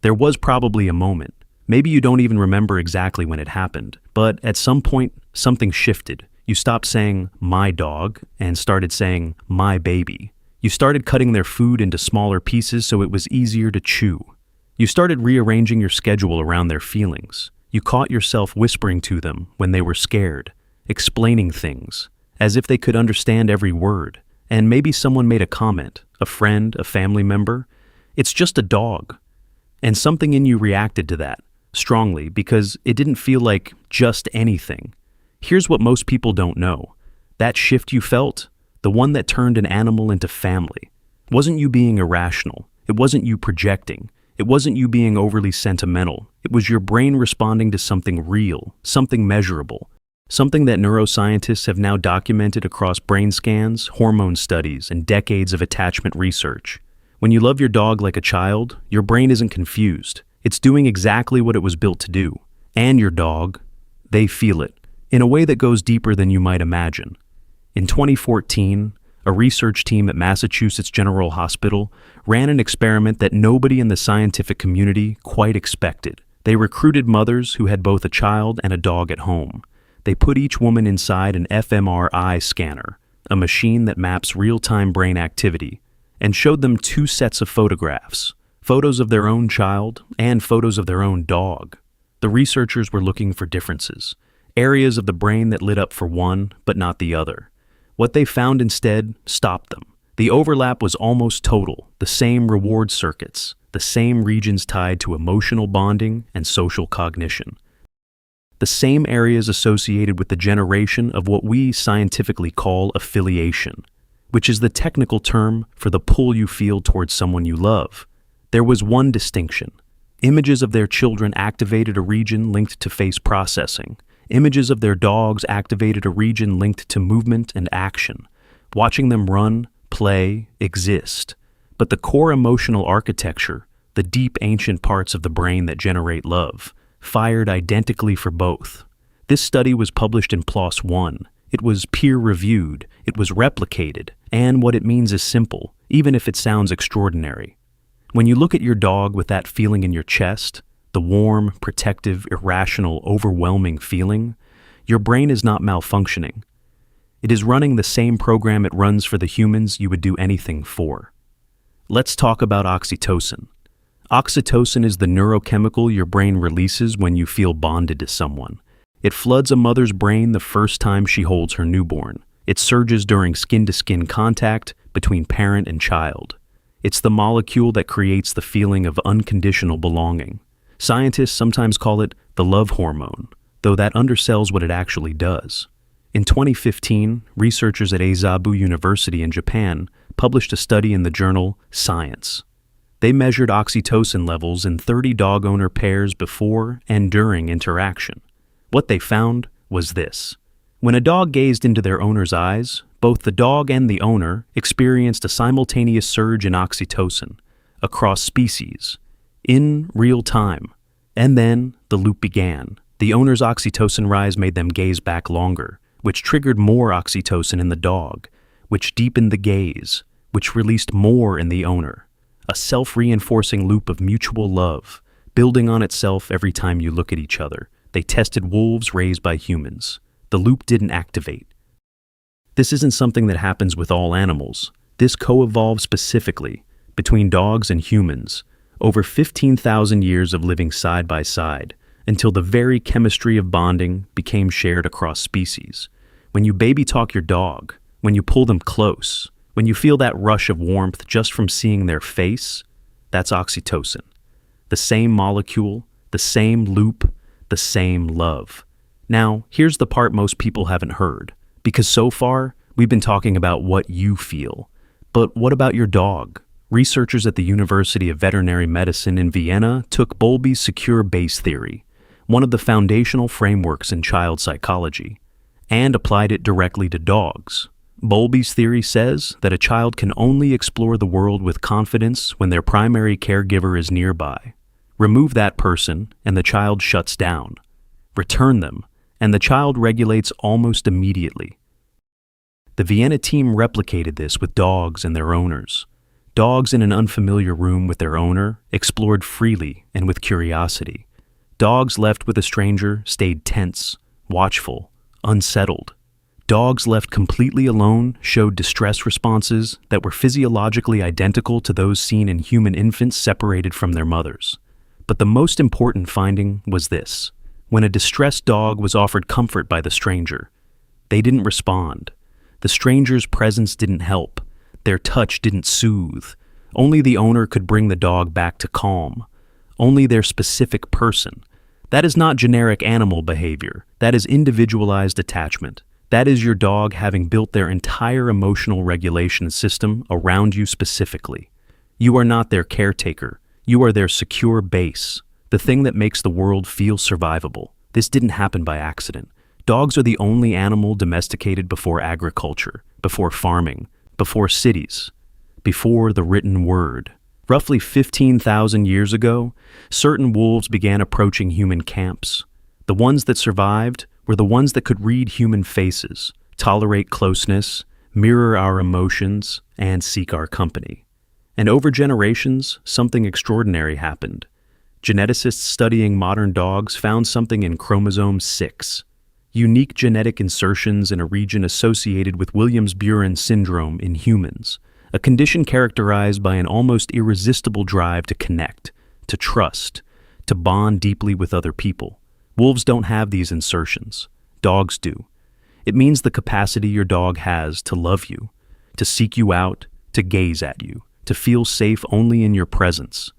There was probably a moment. Maybe you don't even remember exactly when it happened, but at some point, something shifted. You stopped saying, "my dog," and started saying, "my baby." You started cutting their food into smaller pieces so it was easier to chew. You started rearranging your schedule around their feelings. You caught yourself whispering to them when they were scared, explaining things, as if they could understand every word. And maybe someone made a comment, a friend, a family member. "It's just a dog." And something in you reacted to that, strongly, because it didn't feel like just anything. Here's what most people don't know. That shift you felt, the one that turned an animal into family, wasn't you being irrational. It wasn't you projecting. It wasn't you being overly sentimental. It was your brain responding to something real, something measurable, something that neuroscientists have now documented across brain scans, hormone studies, and decades of attachment research. When you love your dog like a child, your brain isn't confused. It's doing exactly what it was built to do. And your dog, they feel it, in a way that goes deeper than you might imagine. In 2014, a research team at Massachusetts General Hospital ran an experiment that nobody in the scientific community quite expected. They recruited mothers who had both a child and a dog at home. They put each woman inside an fMRI scanner, a machine that maps real-time brain activity, and showed them two sets of photographs, photos of their own child and photos of their own dog. The researchers were looking for differences, areas of the brain that lit up for one but not the other. What they found instead stopped them. The overlap was almost total, the same reward circuits, the same regions tied to emotional bonding and social cognition. The same areas associated with the generation of what we scientifically call affiliation, which is the technical term for the pull you feel towards someone you love. There was one distinction. Images of their children activated a region linked to face processing. Images of their dogs activated a region linked to movement and action, watching them run, play, exist. But the core emotional architecture, the deep ancient parts of the brain that generate love, fired identically for both. This study was published in PLOS One. It was peer-reviewed, it was replicated, and what it means is simple, even if it sounds extraordinary. When you look at your dog with that feeling in your chest, the warm, protective, irrational, overwhelming feeling, your brain is not malfunctioning. It is running the same program it runs for the humans you would do anything for. Let's talk about oxytocin. Oxytocin is the neurochemical your brain releases when you feel bonded to someone. It floods a mother's brain the first time she holds her newborn. It surges during skin-to-skin contact between parent and child. It's the molecule that creates the feeling of unconditional belonging. Scientists sometimes call it the love hormone, though that undersells what it actually does. In 2015, researchers at Eizabu University in Japan published a study in the journal Science. They measured oxytocin levels in 30 dog owner pairs before and during interaction. What they found was this. When a dog gazed into their owner's eyes, both the dog and the owner experienced a simultaneous surge in oxytocin across species, in real time. And then the loop began. The owner's oxytocin rise made them gaze back longer, which triggered more oxytocin in the dog, which deepened the gaze, which released more in the owner. A self-reinforcing loop of mutual love, building on itself every time you look at each other. They tested wolves raised by humans. The loop didn't activate. This isn't something that happens with all animals. This co-evolved specifically between dogs and humans, over 15,000 years of living side by side, until the very chemistry of bonding became shared across species. When you baby talk your dog, when you pull them close, when you feel that rush of warmth just from seeing their face, that's oxytocin. The same molecule, the same loop, the same love. Now, here's the part most people haven't heard, because so far, we've been talking about what you feel. But what about your dog? Researchers at the University of Veterinary Medicine in Vienna took Bowlby's secure base theory, one of the foundational frameworks in child psychology, and applied it directly to dogs. Bowlby's theory says that a child can only explore the world with confidence when their primary caregiver is nearby. Remove that person, and the child shuts down. Return them, and the child regulates almost immediately. The Vienna team replicated this with dogs and their owners. Dogs in an unfamiliar room with their owner explored freely and with curiosity. Dogs left with a stranger stayed tense, watchful, unsettled. Dogs left completely alone showed distress responses that were physiologically identical to those seen in human infants separated from their mothers. But the most important finding was this: when a distressed dog was offered comfort by the stranger, they didn't respond. The stranger's presence didn't help. Their touch didn't soothe. Only the owner could bring the dog back to calm. Only their specific person. That is not generic animal behavior. That is individualized attachment. That is your dog having built their entire emotional regulation system around you specifically. You are not their caretaker. You are their secure base, the thing that makes the world feel survivable. This didn't happen by accident. Dogs are the only animal domesticated before agriculture, before farming, before cities, before the written word. Roughly 15,000 years ago, certain wolves began approaching human camps. The ones that survived were the ones that could read human faces, tolerate closeness, mirror our emotions, and seek our company. And over generations, something extraordinary happened. Geneticists studying modern dogs found something in chromosome 6, unique genetic insertions in a region associated with Williams-Buren syndrome in humans, a condition characterized by an almost irresistible drive to connect, to trust, to bond deeply with other people. Wolves don't have these insertions. Dogs do. It means the capacity your dog has to love you, to seek you out, to gaze at you, to feel safe only in your presence,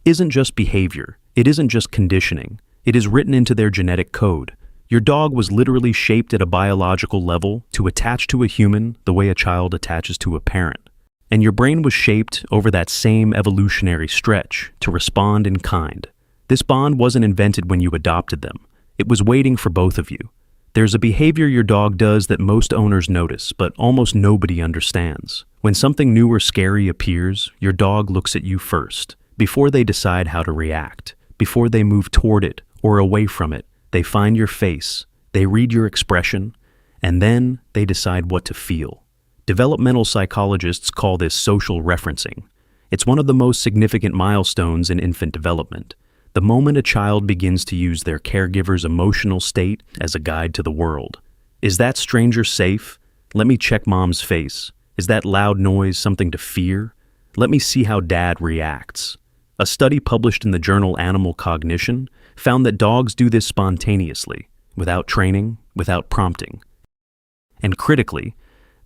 isn't just behavior. It isn't just conditioning. It is written into their genetic code. Your dog was literally shaped at a biological level to attach to a human the way a child attaches to a parent. And your brain was shaped over that same evolutionary stretch to respond in kind. This bond wasn't invented when you adopted them. It was waiting for both of you. There's a behavior your dog does that most owners notice, but almost nobody understands. When something new or scary appears, your dog looks at you first, before they decide how to react, before they move toward it or away from it. They find your face, they read your expression, and then they decide what to feel. Developmental psychologists call this social referencing. It's one of the most significant milestones in infant development. The moment a child begins to use their caregiver's emotional state as a guide to the world. Is that stranger safe? Let me check mom's face. Is that loud noise something to fear? Let me see how dad reacts. A study published in the journal Animal Cognition found that dogs do this spontaneously, without training, without prompting. And critically,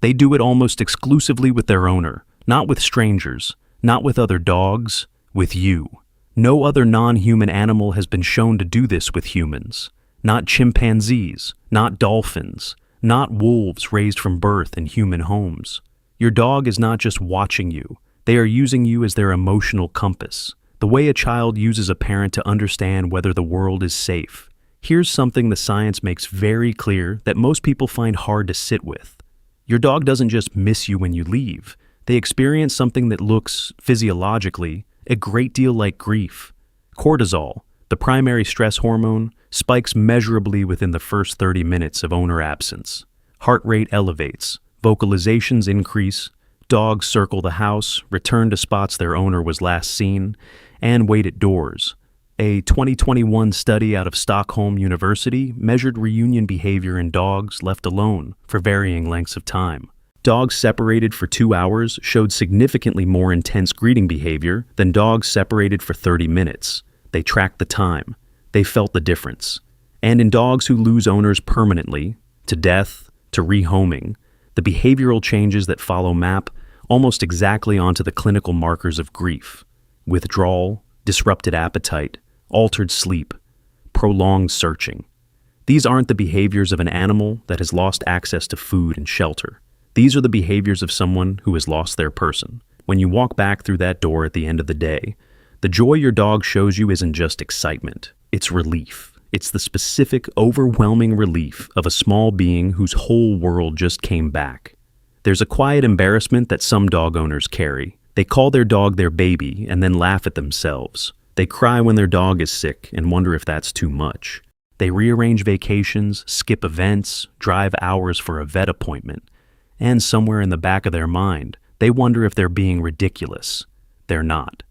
they do it almost exclusively with their owner, not with strangers, not with other dogs, with you. No other non-human animal has been shown to do this with humans. Not chimpanzees, not dolphins, not wolves raised from birth in human homes. Your dog is not just watching you. They are using you as their emotional compass, the way a child uses a parent to understand whether the world is safe. Here's something the science makes very clear that most people find hard to sit with. Your dog doesn't just miss you when you leave. They experience something that looks, physiologically, a great deal like grief. Cortisol, the primary stress hormone, spikes measurably within the first 30 minutes of owner absence. Heart rate elevates, vocalizations increase, dogs circle the house, return to spots their owner was last seen, and wait at doors. A 2021 study out of Stockholm University measured reunion behavior in dogs left alone for varying lengths of time. Dogs separated for 2 hours showed significantly more intense greeting behavior than dogs separated for 30 minutes. They tracked the time. They felt the difference. And in dogs who lose owners permanently, to death, to rehoming, the behavioral changes that follow map almost exactly onto the clinical markers of grief: withdrawal, disrupted appetite, altered sleep, prolonged searching. These aren't the behaviors of an animal that has lost access to food and shelter. These are the behaviors of someone who has lost their person. When you walk back through that door at the end of the day, the joy your dog shows you isn't just excitement, it's relief. It's the specific, overwhelming relief of a small being whose whole world just came back. There's a quiet embarrassment that some dog owners carry. They call their dog their baby and then laugh at themselves. They cry when their dog is sick and wonder if that's too much. They rearrange vacations, skip events, drive hours for a vet appointment. And somewhere in the back of their mind, They wonder if they're being ridiculous. They're not.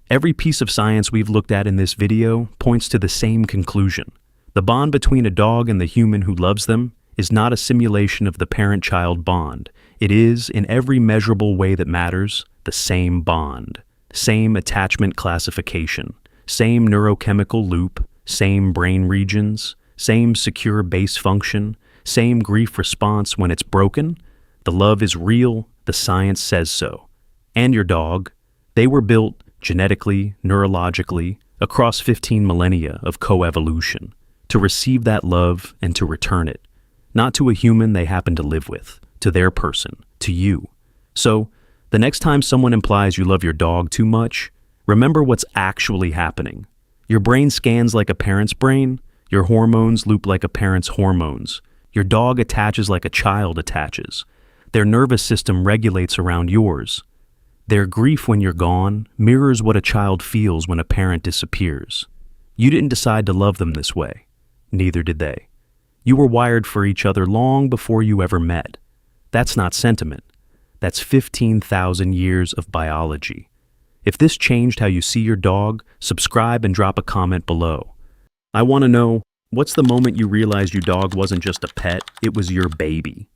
Every piece of science we've looked at in this video points to the same conclusion. The bond between a dog and the human who loves them is not a simulation of the parent-child bond. It is, in every measurable way that matters, the same bond. Same attachment classification, same neurochemical loop, same brain regions, same secure base function, same grief response when it's broken. The love is real, the science says so. And your dog, they were built genetically, neurologically, across 15 millennia of coevolution, to receive that love and to return it, not to a human they happen to live with, to their person, to you. So, the next time someone implies you love your dog too much, remember what's actually happening. Your brain scans like a parent's brain, your hormones loop like a parent's hormones, your dog attaches like a child attaches. Their nervous system regulates around yours. Their grief when you're gone mirrors what a child feels when a parent disappears. You didn't decide to love them this way. Neither did they. You were wired for each other long before you ever met. That's not sentiment. That's 15,000 years of biology. If this changed how you see your dog, subscribe and drop a comment below. I want to know, what's the moment you realized your dog wasn't just a pet, it was your baby?